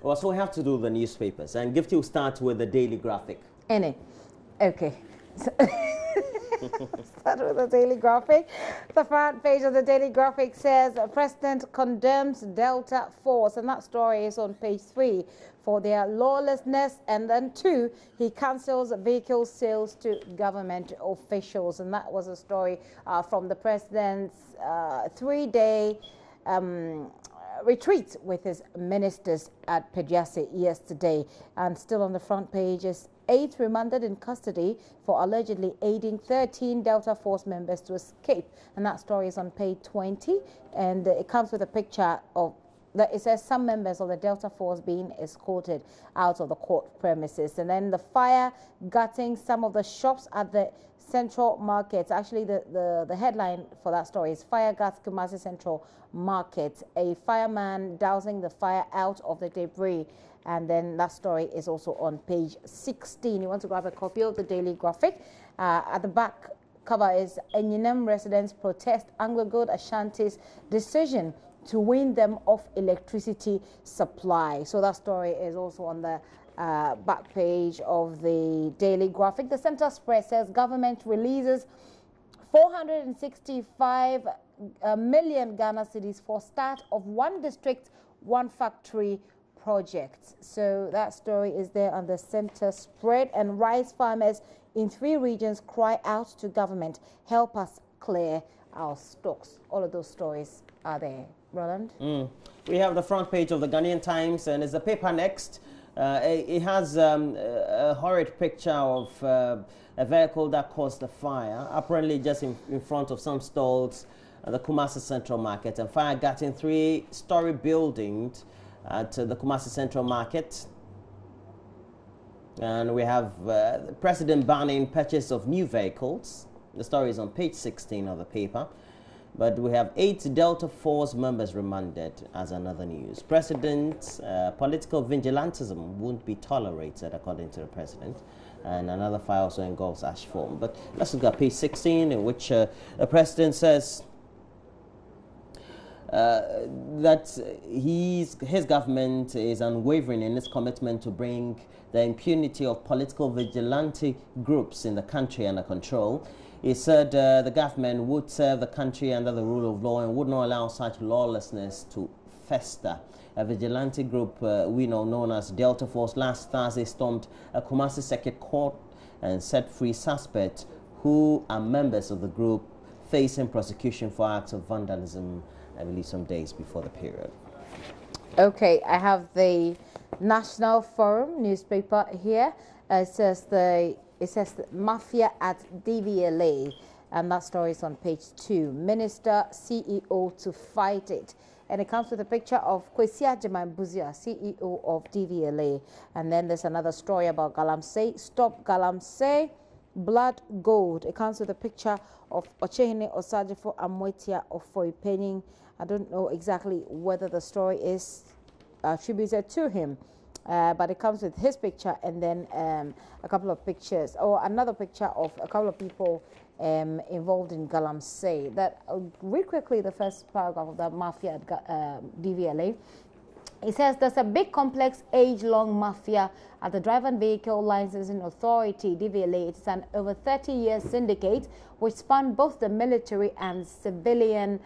Well, so we have to do the newspapers, and Gifty will start with the Daily Graphic. Any? Okay. Start with the Daily Graphic. The front page of the Daily Graphic says President condemns Delta Force, and that story is on page 3 for their lawlessness. And then 2, he cancels vehicle sales to government officials, and that was a story from the president's 3-day retreat with his ministers at Peduase yesterday. And still on the front page is 8 remanded in custody for allegedly aiding 13 Delta Force members to escape, and that story is on page 20, and it comes with a picture of it says some members of the Delta Force being escorted out of the court premises. And then the fire gutting some of the shops at the Central Market. Actually, the headline for that story is Fire Guts Kumasi Central Market. A fireman dousing the fire out of the debris. And then that story is also on page 16. You want to grab a copy of the Daily Graphic. At the back cover is Enyinem residents protest Anglo-Gold Ashanti's decision to wean them off electricity supply. So that story is also on the back page of the Daily Graphic. The Center Spread says government releases 465 million Ghana cedis for start of one district, one factory project. So that story is there on the Center Spread. And rice farmers in 3 regions cry out to government, help us clear our stocks. All of those stories are there. Roland? We have the front page of the Ghanaian Times, and it's the paper next. It has a horrid picture of a vehicle that caused the fire, apparently just in front of some stalls at the Kumasi Central Market. And fire got in 3-story buildings at the Kumasi Central Market. And we have the president banning purchase of new vehicles. The story is on page 16 of the paper. But we have 8 Delta Force members remanded as another news. President, political vigilantism won't be tolerated, according to the president. And another file also engulfs Ashform. But let's look at page 16, in which the president says that his government is unwavering in its commitment to bring the impunity of political vigilante groups in the country under control. He said the government would serve the country under the rule of law and would not allow such lawlessness to fester. A vigilante group we know known as Delta Force last Thursday stormed a Kumasi Circuit Court and set free suspects who are members of the group facing prosecution for acts of vandalism, I believe some days before the period. Okay, I have the National Forum newspaper here. It says the mafia at DVLA, and that story is on page 2. Minister CEO to fight it. And it comes with a picture of Kwesi Agyeman-Busia, CEO of DVLA. And then there's another story about Galamsey. Stop Galamsey, blood gold. It comes with a picture of Ochehene Osagyefo Amoitia of Foipenning. I don't know exactly whether the story is attributed to him. But it comes with his picture and then a couple of pictures, or another picture of a couple of people involved in Galamsey. That read quickly the first paragraph of that mafia at DVLA. It says there's a big, complex, age-long mafia at the Driver and Vehicle Licensing Authority, DVLA. It's an over 30-year syndicate which spanned both the military and civilian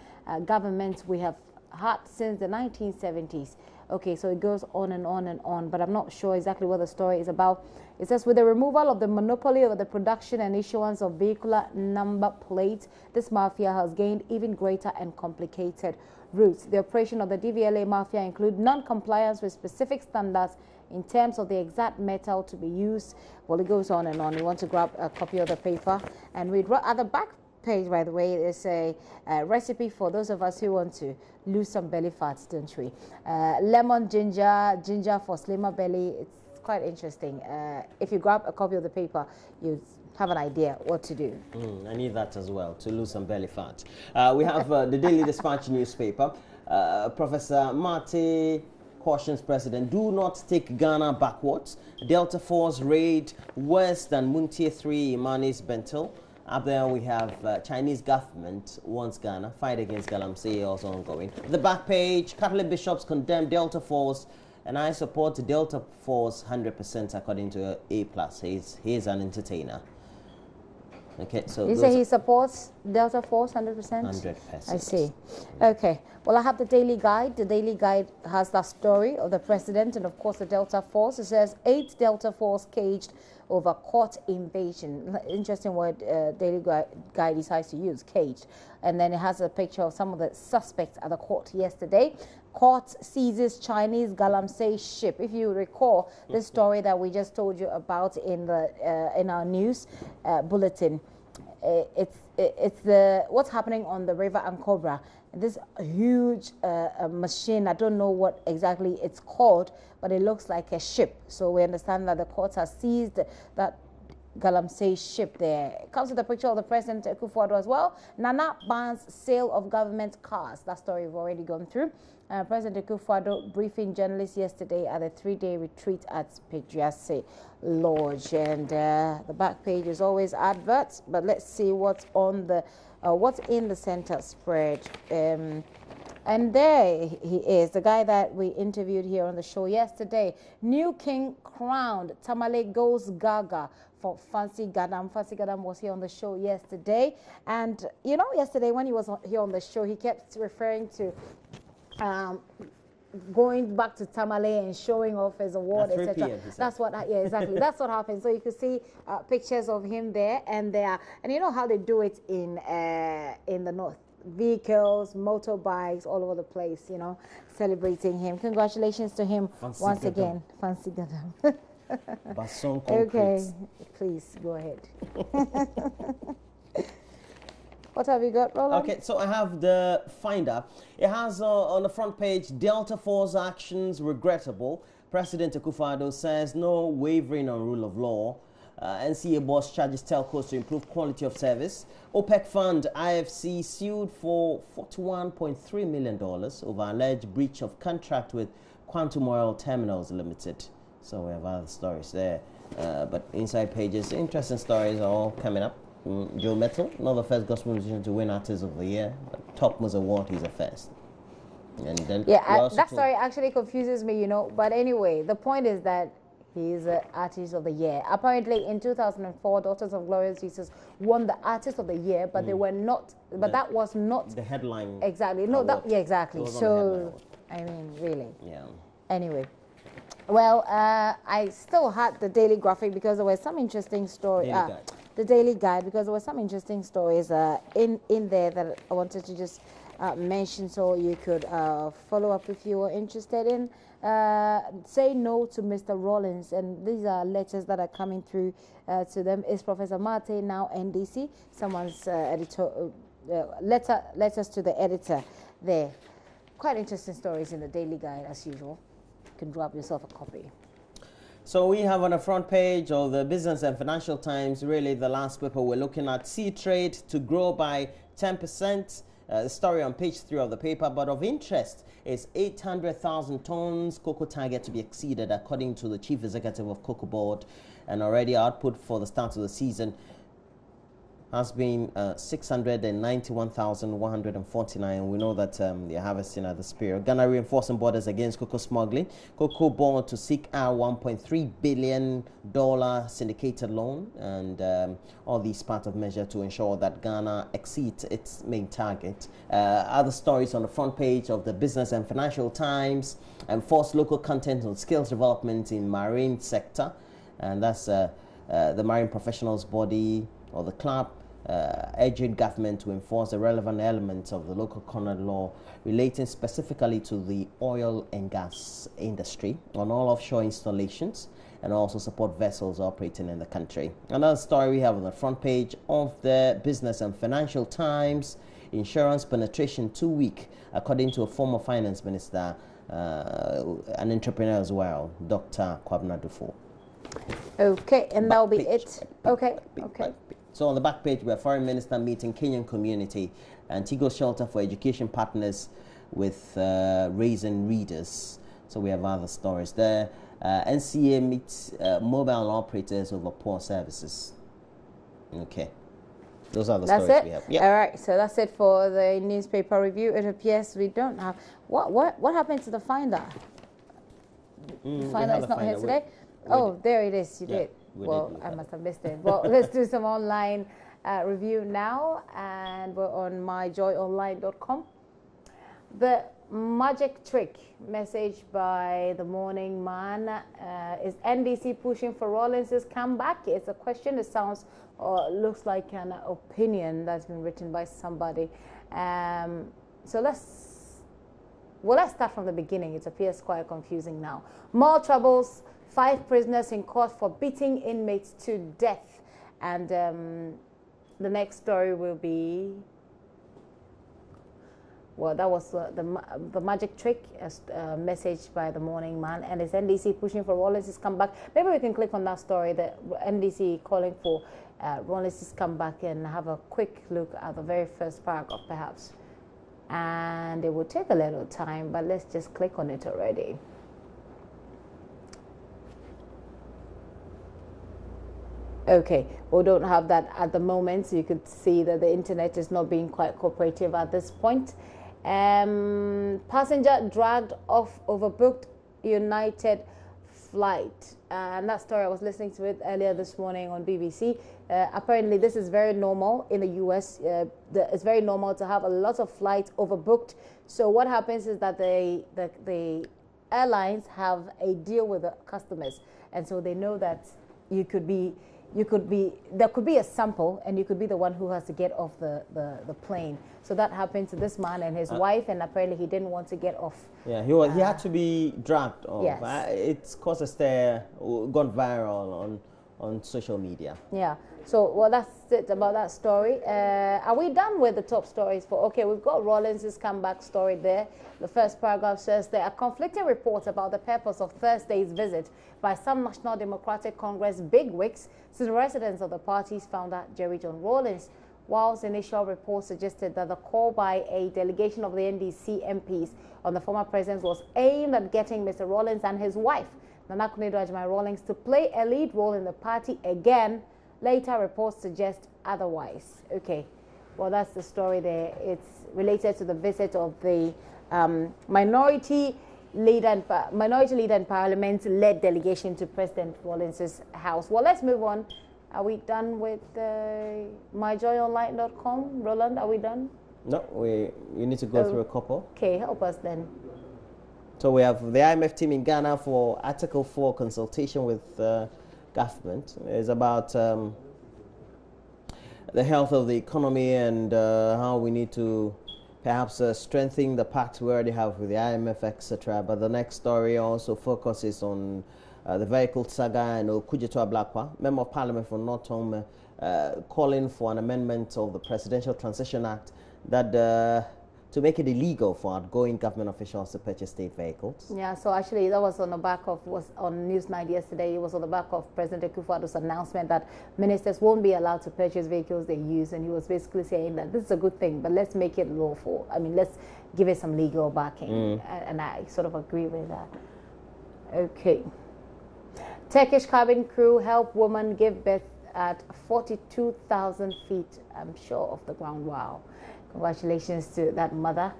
governments we have had since the 1970s. Okay, so it goes on and on and on, but I'm not sure exactly what the story is about. It says, with the removal of the monopoly over the production and issuance of vehicular number plates, this mafia has gained even greater and complicated roots. The operation of the DVLA mafia include non-compliance with specific standards in terms of the exact metal to be used. Well, it goes on and on. You want to grab a copy of the paper and read. At the back page, by the way, there's a recipe for those of us who want to lose some belly fats, don't we? Lemon ginger for slimmer belly. It's quite interesting. If you grab a copy of the paper, you have an idea what to do. I need that as well, to lose some belly fat. We have the Daily Dispatch newspaper. Professor Marty cautions president, do not take Ghana backwards. Delta Force raid worse than Muntie 3 Manis Bentil. Up there we have Chinese government wants Ghana. Fight against Galamsey also ongoing. The back page, Catholic bishops condemn Delta Force And I support Delta Force 100% according to A+. He's an entertainer. Okay, so you say he supports Delta Force 100%? 100%. I see. Okay. Well, I have the Daily Guide. The Daily Guide has that story of the president and, of course, the Delta Force. It says 8 Delta Force caged over court invasion. Interesting word Daily Guide decides to use, caged. And then it has a picture of some of the suspects at the court yesterday. Court seizes Chinese Galamsey ship. If you recall the story that we just told you about in our news bulletin, it's what's happening on the River Ancobra. This huge machine, I don't know what exactly it's called, but it looks like a ship. So we understand that the courts have seized that Galamsey ship there. It comes with a picture of the President Akufo-Addo as well. Nana bans sale of government cars. That story we've already gone through. President Akufo-Addo briefing journalists yesterday at a 3-day retreat at Peduase Lodge. And the back page is always adverts, but let's see what's on the what's in the center spread. And there he is, the guy that we interviewed here on the show yesterday. New king crowned. Tamale goes gaga for Fancy Gadam. Fancy Gadam was here on the show yesterday. And, you know, yesterday when he was here on the show, he kept referring to going back to Tamale and showing off his award, etc. That's what, yeah, exactly. That's what happened. So you could see pictures of him there and there. And you know how they do it in the north. Vehicles, motorbikes, all over the place, you know, celebrating him. Congratulations to him once again. Fancy Gadam. Okay, please go ahead. What have you got, Roland? Okay, so I have the Finder. It has on the front page, Delta Force actions regrettable. President Akufo-Addo says no wavering on rule of law. NCA boss charges telcos to improve quality of service. OPEC fund IFC sued for $41.3 million over alleged breach of contract with Quantum Oil Terminals Limited. So we have other stories there. But inside pages, interesting stories are all coming up. Joe Metal, not the first gospel musician to win Artist of the Year, but Topmost Award, he's a first. And then that story actually confuses me, you know. But anyway, the point is that he's the Artist of the Year. Apparently, in 2004, Daughters of Glorious Jesus won the Artist of the Year, but they were not. But that was not the headline. Exactly. No, that exactly. So, I mean, really. Yeah. Anyway, well, I still had the Daily Graphic because there were some interesting stories. The Daily Guide, because there were some interesting stories in there that I wanted to just mention, so you could follow up if you were interested in. Say no to Mr. Rollins, and these are letters that are coming through to them. Is Professor Mate now NDC? Someone's letters to the editor there. Quite interesting stories in the Daily Guide as usual. You can grab yourself a copy. So we have on the front page of the Business and Financial Times, really the last paper, we're looking at sea trade to grow by 10%. The story on page 3 of the paper, but of interest is 800,000 tons cocoa target to be exceeded according to the Chief Executive of Cocoa Board, and already output for the start of the season has been 691,149. We know that they're harvesting at this period. Ghana reinforcing borders against cocoa smuggling. Cocoa Board to seek a $1.3 billion syndicated loan, and all these part of measure to ensure that Ghana exceeds its main target. Other stories on the front page of the Business and Financial Times: enforce local content on skills development in marine sector, and that's the Marine Professionals Body or the club. Urging government to enforce the relevant elements of the local conduct law relating specifically to the oil and gas industry on all offshore installations, and also support vessels operating in the country. Another story we have on the front page of the Business and Financial Times: insurance penetration too weak, according to a former finance minister, an entrepreneur as well, Dr. Kwabena Dufo. Okay, and that'll be it. Okay. So on the back page, we have Foreign Minister meeting Kenyan community, Antigo Shelter for Education Partners with raising readers. So we have other stories there. NCA meets mobile operators over poor services. Okay. Those are the stories we have. Yep. All right, so that's it for the newspaper review. It appears we don't have... What happened to the Finder? find out it's not here today? There it is. You did. Well, I must have missed it. Well, let's do some online review now, and we're on myjoyonline.com. The magic trick message by the morning man. Is NDC pushing for Rawlings' comeback? It's a question. It sounds or looks like an opinion that's been written by somebody. So let's start from the beginning. It appears quite confusing now. More troubles. 5 prisoners in court for beating inmates to death. And the next story will be, well, that was the magic trick message by the morning man. And is NDC pushing for Rawlings' comeback? Maybe we can click on that story, the NDC calling for Rawlings' comeback, and have a quick look at the very first paragraph, perhaps. And it will take a little time, but let's just click on it already. Okay, we don't have that at the moment, so you could see that the internet is not being quite cooperative at this point. Passenger dragged off overbooked United flight. And that story, I was listening to it earlier this morning on BBC. Apparently, this is very normal in the US. It's very normal to have a lot of flights overbooked. So what happens is that the airlines have a deal with the customers. And so they know that there could be a sample, and you could be the one who has to get off the plane. So that happened to this man and his wife, and apparently he didn't want to get off. Yeah, he had to be dragged off. Yes. It's caused a stir, gone viral on social media. Yeah. So, well, that's it about that story. Are we done with the top stories? Okay, we've got Rawlings' comeback story there. The first paragraph says there are conflicting reports about the purpose of Thursday's visit by some National Democratic Congress bigwigs to the residence of the party's founder, Jerry John Rawlings. Whilst initial reports suggested that the call by a delegation of the NDC MPs on the former president was aimed at getting Mr. Rawlings and his wife, Nana Akufo-Addo Rawlings, to play a lead role in the party again, later reports suggest otherwise. Okay, well, that's the story there. It's related to the visit of the minority leader in Parliament-led delegation to President Rawlings' house. Well, let's move on. Are we done with myjoyonline.com? Roland, are we done? No, we need to go through a couple. Okay, help us then. So we have the IMF team in Ghana for Article 4 consultation with government. It's about the health of the economy and how we need to perhaps strengthen the pact we already have with the IMF, etc. But the next story also focuses on the vehicle saga and Okudzeto Ablakwa, Member of Parliament for North Home, calling for an amendment of the Presidential Transition Act that to make it illegal for outgoing government officials to purchase state vehicles. Yeah, so actually that was on the back of, was on Newsnight yesterday. It was on the back of President Akufo-Addo's announcement that ministers won't be allowed to purchase vehicles they use, and he was basically saying that this is a good thing, but let's make it lawful. I mean, let's give it some legal backing, and I sort of agree with that. Okay. Turkish cabin crew help woman give birth at 42,000 feet, I'm sure, off the ground. Wow. Congratulations to that mother.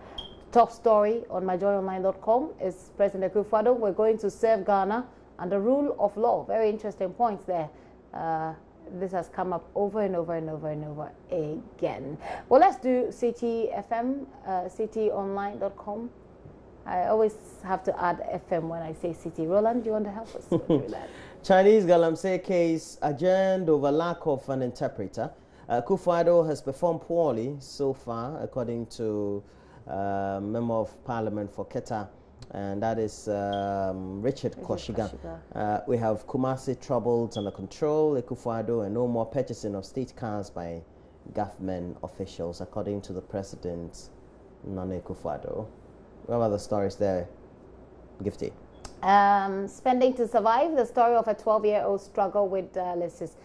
Top story on myjoyonline.com is President Akufo-Addo. We're going to serve Ghana under rule of law. Very interesting points there. This has come up over and over and over and over again. Well, let's do City FM, cityonline.com. I always have to add FM when I say city. Roland, do you want to help us through that? Chinese Galamsey case adjourned over lack of an interpreter. Akufo-Addo has performed poorly so far, according to Member of Parliament for Keta, and that is Richard Koshiga. We have Kumasi troubles under control, Akufo-Addo, and no more purchasing of state cars by government officials, according to the President, Nana Akufo-Addo. What are the stories there, Gifty? Spending to survive, the story of a 12-year-old struggle with dialysis.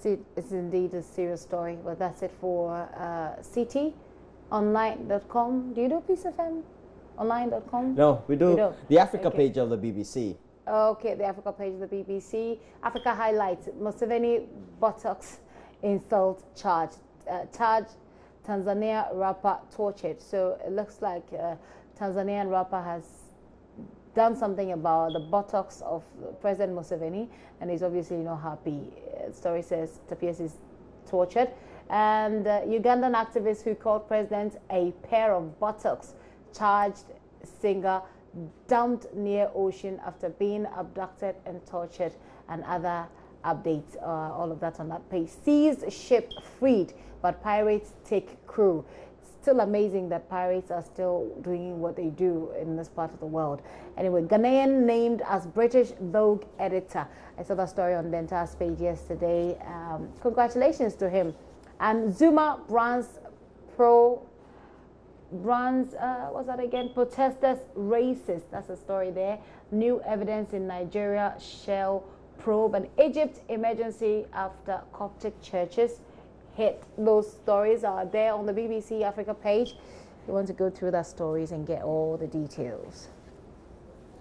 It's indeed a serious story, but that's it for cityonline.com. Do you do Peace FM? Online.com? No, we do the Africa page of the BBC. Okay, the Africa page of the BBC. Africa highlights Museveni buttocks insult charge. Tanzania rapper tortured. So it looks like Tanzanian rapper has done something about the buttocks of President Museveni, and he's obviously not happy. The story says Tapias is tortured, and Ugandan activists who called president a pair of buttocks charged singer dumped near ocean after being abducted and tortured, and other updates, all of that on that page. Seized ship freed, but pirates take crew. Still amazing that pirates are still doing what they do in this part of the world. Anyway, Ghanaian named as British Vogue editor. I saw that story on Denta's page yesterday. Congratulations to him. And Zuma brands what's that again? Protesters racist. That's a story there. New evidence in Nigeria, Shell probe, and Egypt emergency after Coptic churches hit. Those stories are there on the BBC Africa page. You want to go through that stories and get all the details.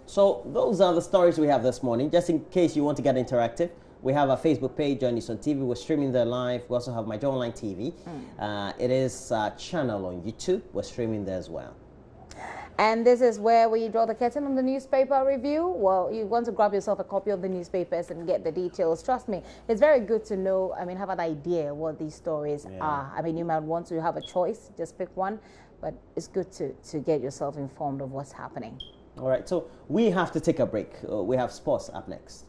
So those are the stories we have this morning. Just in case you want to get interactive, we have a Facebook page, Join Us on TV. We're streaming there live. We also have My Joy Online TV. It is a channel on YouTube. We're streaming there as well. And this is where we draw the curtain on the newspaper review. Well, you want to grab yourself a copy of the newspapers and get the details. Trust me, it's very good to know, have an idea what these stories are. You might want to have a choice, just pick one, but it's good to get yourself informed of what's happening. All right, so we have to take a break. We have sports up next.